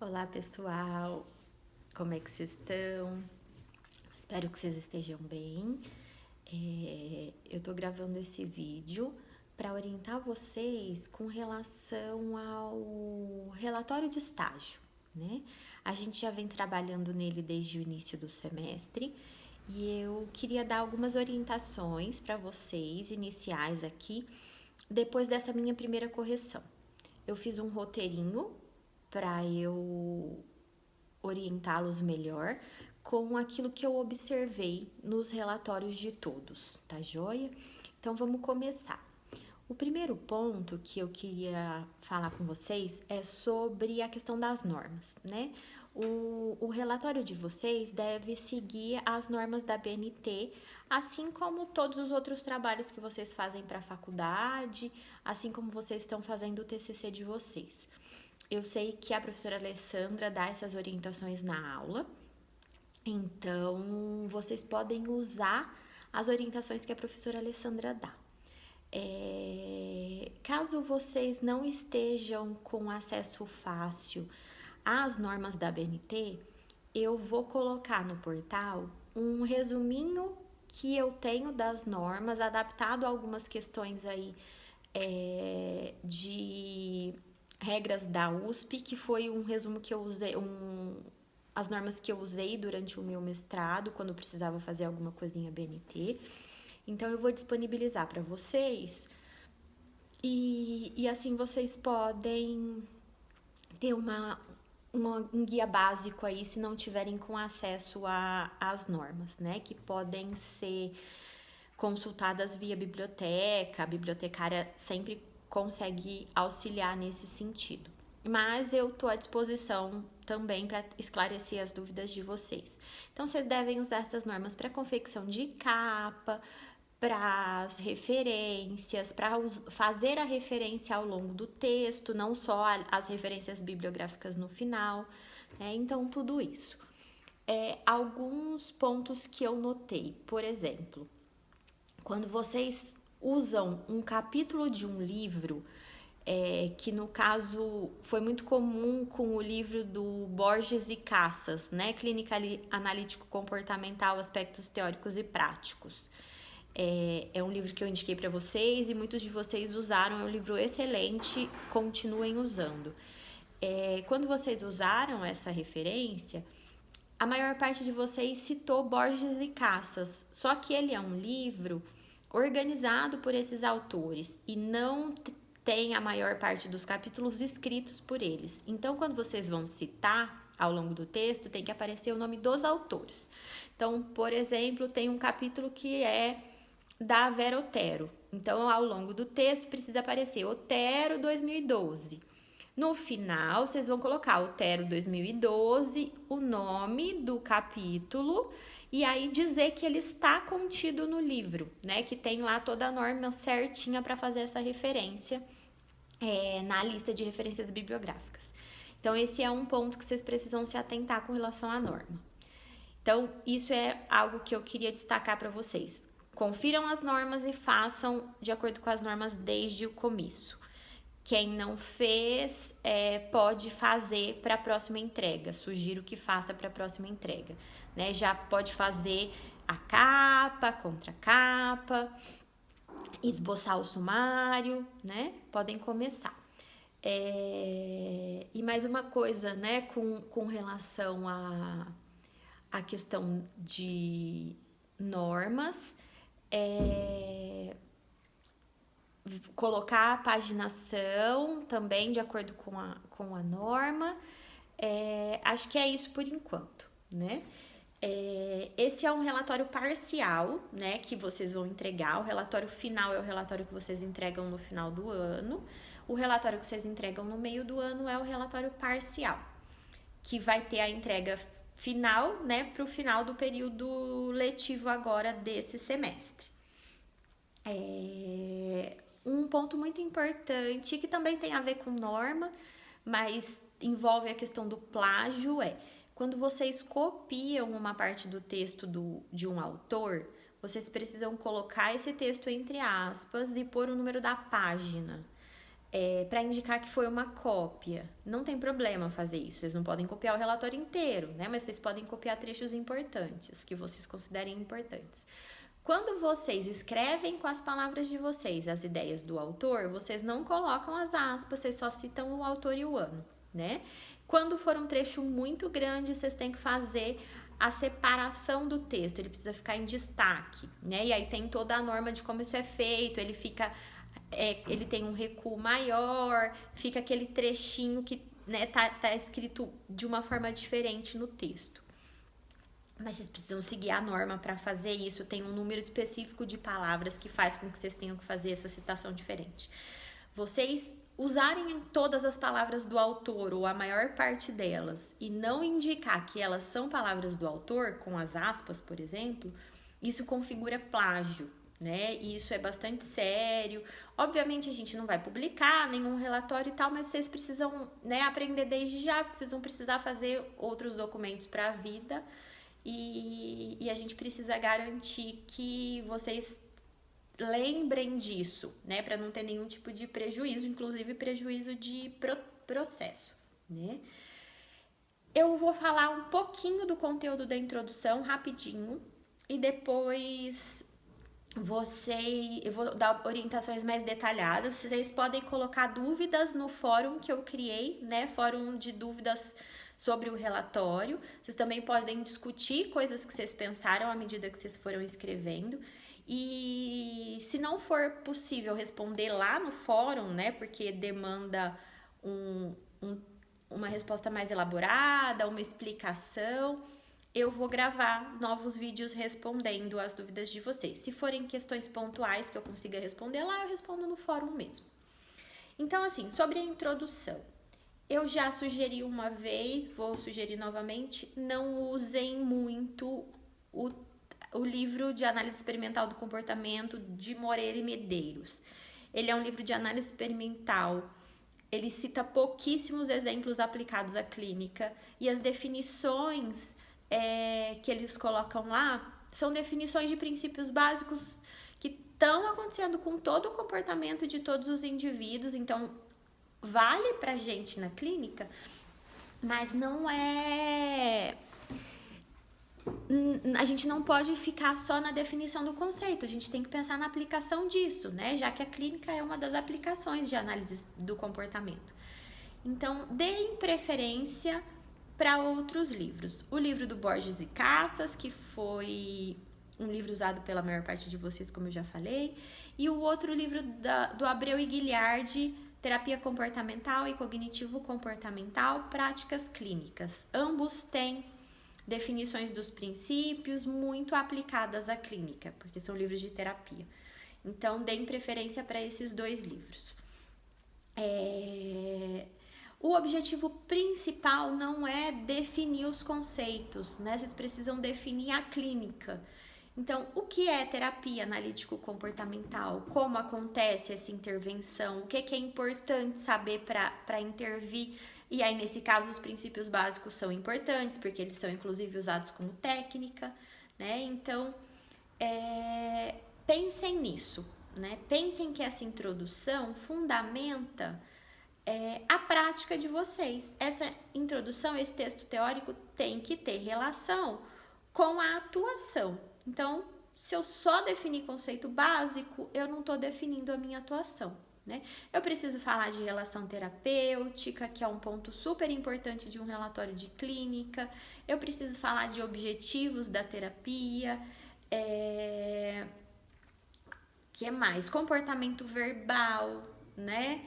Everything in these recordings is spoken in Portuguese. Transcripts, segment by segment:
Olá pessoal, como é que vocês estão? Espero que vocês estejam bem. Eu tô gravando esse vídeo para orientar vocês com relação ao relatório de estágio, né? A gente já vem trabalhando nele desde o início do semestre e eu queria dar algumas orientações para vocês iniciais aqui, depois dessa minha primeira correção. Eu fiz um roteirinho para eu orientá-los melhor com aquilo que eu observei nos relatórios de todos, tá joia? Então vamos começar. O primeiro ponto que eu queria falar com vocês é sobre a questão das normas, né? O relatório de vocês deve seguir as normas da BNT, assim como todos os outros trabalhos que vocês fazem para a faculdade, assim como vocês estão fazendo o TCC de vocês. Eu sei que a professora Alessandra dá essas orientações na aula, então vocês podem usar as orientações que a professora Alessandra dá. Caso vocês não estejam com acesso fácil às normas da BNT, eu vou colocar no portal um resuminho que eu tenho das normas, adaptado a algumas questões aí de regras da USP, que foi um resumo que eu usei, as normas que eu usei durante o meu mestrado, quando precisava fazer alguma coisinha BNT. Então, eu vou disponibilizar para vocês e assim vocês podem ter um guia básico aí, se não tiverem com acesso às normas, né? Que podem ser consultadas via biblioteca, a bibliotecária sempre consegue auxiliar nesse sentido. Mas eu estou à disposição também para esclarecer as dúvidas de vocês. Então, vocês devem usar essas normas para confecção de capa, para as referências, para fazer a referência ao longo do texto, não só as referências bibliográficas no final, né? Então, tudo isso. Alguns pontos que eu notei, por exemplo, quando vocês usam um capítulo de um livro, que no caso foi muito comum com o livro do Borges e Cassas, né? Clínica Analítico Comportamental, Aspectos Teóricos e Práticos. É um livro que eu indiquei para vocês e muitos de vocês usaram, é um livro excelente, continuem usando. Quando vocês usaram essa referência, a maior parte de vocês citou Borges e Cassas, só que ele é um livro organizado por esses autores e não tem a maior parte dos capítulos escritos por eles. Então, quando vocês vão citar ao longo do texto, tem que aparecer o nome dos autores. Então, por exemplo, tem um capítulo que é da Vera Otero. Então, ao longo do texto, precisa aparecer Otero 2012. No final, vocês vão colocar Otero 2012, o nome do capítulo e aí dizer que ele está contido no livro, né? Que tem lá toda a norma certinha para fazer essa referência na lista de referências bibliográficas. Então, esse é um ponto que vocês precisam se atentar com relação à norma. Então, isso é algo que eu queria destacar para vocês. Confiram as normas e façam de acordo com as normas desde o começo. Quem não fez pode fazer para a próxima entrega. Sugiro que faça para a próxima entrega, né? Já pode fazer a capa, contracapa, esboçar o sumário, né? Podem começar. E mais uma coisa, né? Com relação à questão de normas, colocar a paginação também de acordo com a norma. Acho que é isso por enquanto, né? Esse é um relatório parcial, né, que vocês vão entregar. O relatório final é o relatório que vocês entregam no final do ano. O relatório que vocês entregam no meio do ano é o relatório parcial, que vai ter a entrega final, né, para o final do período letivo agora desse semestre. Um ponto muito importante, que também tem a ver com norma, mas envolve a questão do plágio, quando vocês copiam uma parte do texto de um autor, vocês precisam colocar esse texto entre aspas e pôr o número da página. para indicar que foi uma cópia. Não tem problema fazer isso, vocês não podem copiar o relatório inteiro, né? Mas vocês podem copiar trechos importantes, que vocês considerem importantes. Quando vocês escrevem com as palavras de vocês as ideias do autor, vocês não colocam as aspas, vocês só citam o autor e o ano, né? Quando for um trecho muito grande, vocês têm que fazer a separação do texto, ele precisa ficar em destaque, né? E aí tem toda a norma de como isso é feito, ele fica... ele tem um recuo maior, fica aquele trechinho que, né, tá escrito de uma forma diferente no texto. Mas vocês precisam seguir a norma para fazer isso. Tem um número específico de palavras que faz com que vocês tenham que fazer essa citação diferente. Vocês usarem todas as palavras do autor ou a maior parte delas e não indicar que elas são palavras do autor, com as aspas, por exemplo, isso configura plágio, né? E isso é bastante sério. Obviamente a gente não vai publicar nenhum relatório e tal, mas vocês precisam, né, aprender desde já, porque vocês vão precisar fazer outros documentos para a vida. E a gente precisa garantir que vocês lembrem disso, né? Para não ter nenhum tipo de prejuízo, inclusive prejuízo de processo, né? Eu vou falar um pouquinho do conteúdo da introdução, rapidinho, e depois eu vou dar orientações mais detalhadas. Vocês podem colocar dúvidas no fórum que eu criei, né? Fórum de dúvidas sobre o relatório. Vocês também podem discutir coisas que vocês pensaram à medida que vocês foram escrevendo. E se não for possível responder lá no fórum, né, porque demanda uma resposta mais elaborada, uma explicação, eu vou gravar novos vídeos respondendo as dúvidas de vocês. Se forem questões pontuais que eu consiga responder lá, eu respondo no fórum mesmo. Então, assim, sobre a introdução. Eu já sugeri uma vez, vou sugerir novamente, não usem muito o livro de análise experimental do comportamento de Moreira e Medeiros. Ele é um livro de análise experimental, ele cita pouquíssimos exemplos aplicados à clínica e as definições que eles colocam lá são definições de princípios básicos que estão acontecendo com todo o comportamento de todos os indivíduos, então vale pra gente na clínica, mas não é... A gente não pode ficar só na definição do conceito, a gente tem que pensar na aplicação disso, né? Já que a clínica é uma das aplicações de análise do comportamento. Então, deem preferência para outros livros. O livro do Borges e Cassas, que foi um livro usado pela maior parte de vocês, como eu já falei, e o outro livro do Abreu e Guilherme, Terapia Comportamental e Cognitivo Comportamental, Práticas Clínicas. Ambos têm definições dos princípios muito aplicadas à clínica, porque são livros de terapia. Então, deem preferência para esses dois livros. O objetivo principal não é definir os conceitos, né? Vocês precisam definir a clínica. Então, o que é terapia analítico-comportamental? Como acontece essa intervenção? O que é importante saber para intervir? E aí, nesse caso, os princípios básicos são importantes, porque eles são, inclusive, usados como técnica, né? Então, pensem nisso, né? Pensem que essa introdução fundamenta a prática de vocês. Essa introdução, esse texto teórico tem que ter relação com a atuação. Então, se eu só definir conceito básico, eu não estou definindo a minha atuação, né? Eu preciso falar de relação terapêutica, que é um ponto super importante de um relatório de clínica. Eu preciso falar de objetivos da terapia. Que mais? Comportamento verbal, né?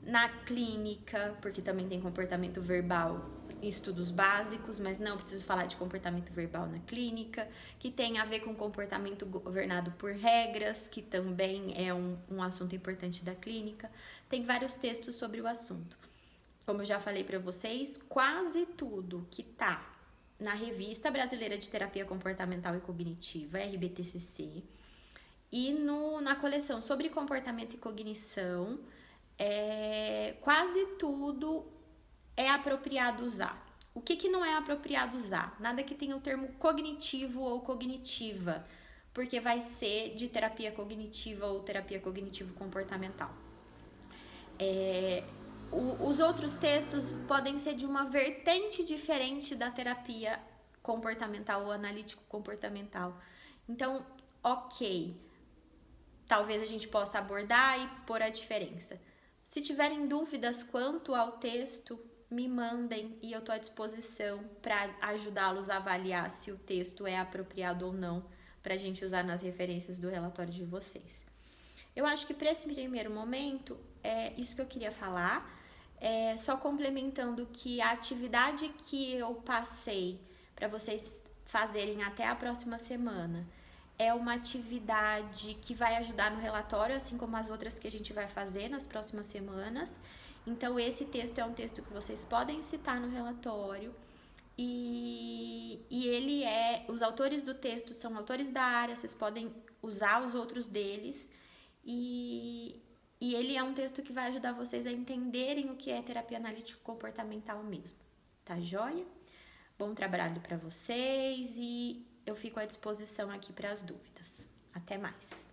Na clínica, porque também tem comportamento verbal em estudos básicos, mas não preciso falar de comportamento verbal na clínica, que tem a ver com comportamento governado por regras, que também é um assunto importante da clínica. Tem vários textos sobre o assunto. Como eu já falei para vocês, quase tudo que tá na Revista Brasileira de Terapia Comportamental e Cognitiva, RBTCC, e na coleção sobre comportamento e cognição, quase tudo é apropriado usar. O que não é apropriado usar? Nada que tenha o termo cognitivo ou cognitiva, porque vai ser de terapia cognitiva ou terapia cognitivo-comportamental. Os outros textos podem ser de uma vertente diferente da terapia comportamental ou analítico comportamental. Então, ok, talvez a gente possa abordar e pôr a diferença. Se tiverem dúvidas quanto ao texto, me mandem e eu estou à disposição para ajudá-los a avaliar se o texto é apropriado ou não para a gente usar nas referências do relatório de vocês. Eu acho que para esse primeiro momento é isso que eu queria falar. Só complementando que a atividade que eu passei para vocês fazerem até a próxima semana é uma atividade que vai ajudar no relatório, assim como as outras que a gente vai fazer nas próximas semanas. Então, esse texto é um texto que vocês podem citar no relatório. E ele os autores do texto são autores da área, vocês podem usar os outros deles. E ele é um texto que vai ajudar vocês a entenderem o que é terapia analítico comportamental mesmo. Tá joia? Bom trabalho para vocês e eu fico à disposição aqui para as dúvidas. Até mais!